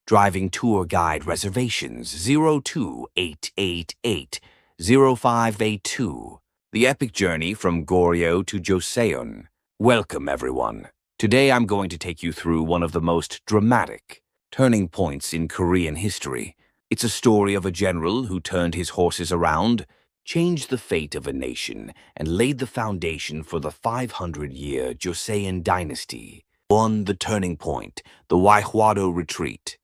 Driving tour guide reservations 02888-0582. The epic journey from Goryeo to Joseon. Welcome, everyone. Today I'm going to take you through one of the most dramatic turning points in Korean history. It's a story of a general who turned his horses around, changed the fate of a nation, and laid the foundation for the 500-year Joseon dynasty. 1. The turning point, the Wi화do retreat.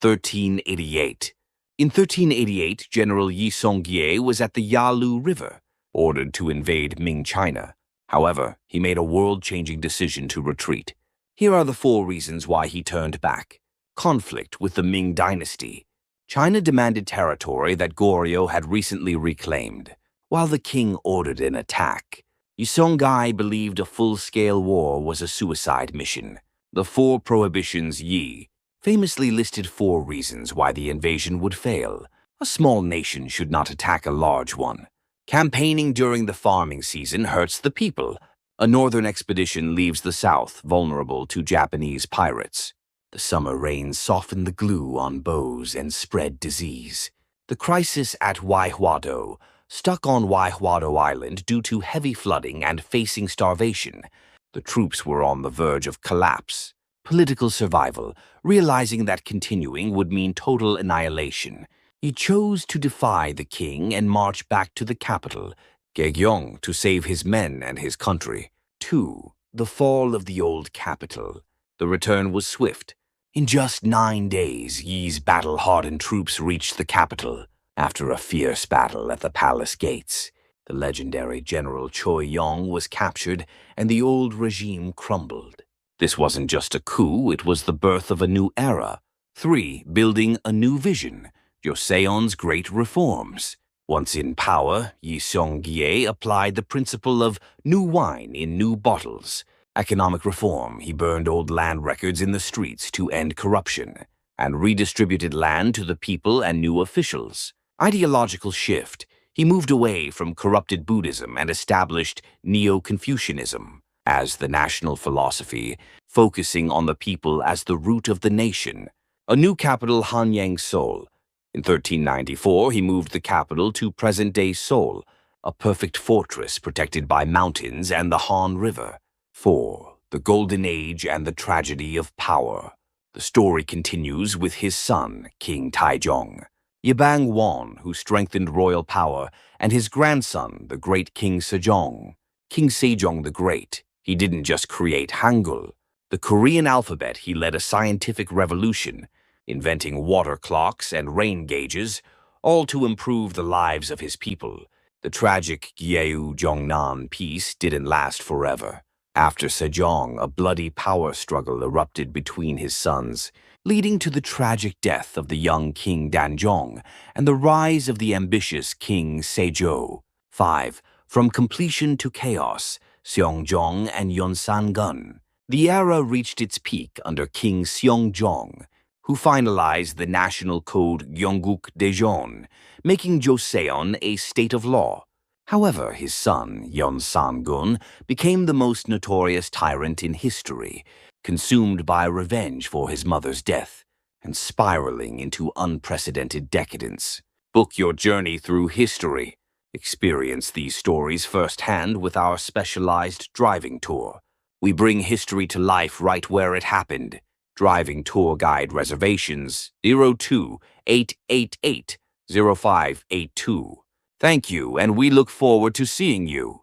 1388. In 1388, General I성계ga was at the Yalu River, ordered to invade Ming China. However, he made a world-changing decision to retreat. Here are the 4 reasons why he turned back. Conflict with the Ming dynasty. China demanded territory that Goryeo had recently reclaimed. While the king ordered an attack, I성계ga believed a full-scale war was a suicide mission. The 4 prohibitions Yi famously listed 4 reasons why the invasion would fail. A small nation should not attack a large one. Campaigning during the farming season hurts the people. A northern expedition leaves the south vulnerable to Japanese pirates. The summer rains soften the glue on bows and spread disease. The crisis at Wi화도. Stuck on Wi화do Island due to heavy flooding and facing starvation, the troops were on the verge of collapse. Political survival, realizing that continuing would mean total annihilation. He chose to defy the king and march back to the capital, Gyeong, to save his men and his country. 2. The fall of the old capital. The return was swift. In just 9 days, Yi's battle-hardened troops reached the capital. After a fierce battle at the palace gates, the legendary General Choi Yong was captured and the old regime crumbled. This wasn't just a coup, it was the birth of a new era. 3. Building a new vision. Joseon's great reforms. Once in power, I성계ga applied the principle of new wine in new bottles. Economic reform, he burned old land records in the streets to end corruption, and redistributed land to the people and new officials. Ideological shift, he moved away from corrupted Buddhism and established Neo-Confucianism as the national philosophy, focusing on the people as the root of the nation. A new capital, Hanyang, Seoul. In 1394, he moved the capital to present-day Seoul, a perfect fortress protected by mountains and the Han River. 4. The Golden Age and the Tragedy of Power. The story continues with his son, King Taejong, Yebang Won, who strengthened royal power, and his grandson, the great King Sejong. King Sejong the Great. He didn't just create Hangul, the Korean alphabet. He led a scientific revolution, inventing water clocks and rain gauges, all to improve the lives of his people. The tragic Gyeongnan peace didn't last forever. After Sejong, a bloody power struggle erupted between his sons, leading to the tragic death of the young King Danjong and the rise of the ambitious King Sejo. 5. From completion to chaos. Seongjong and Yeonsangun. The era reached its peak under King Seongjong, who finalized the national code Gyeongguk Daejeon, making Joseon a state of law. However, his son, Yeonsangun, became the most notorious tyrant in history, consumed by revenge for his mother's death, and spiraling into unprecedented decadence. Book your journey through history. Experience these stories firsthand with our specialized driving tour. We bring history to life right where it happened. Driving tour guide reservations 02888-0582. Thank you, and we look forward to seeing you.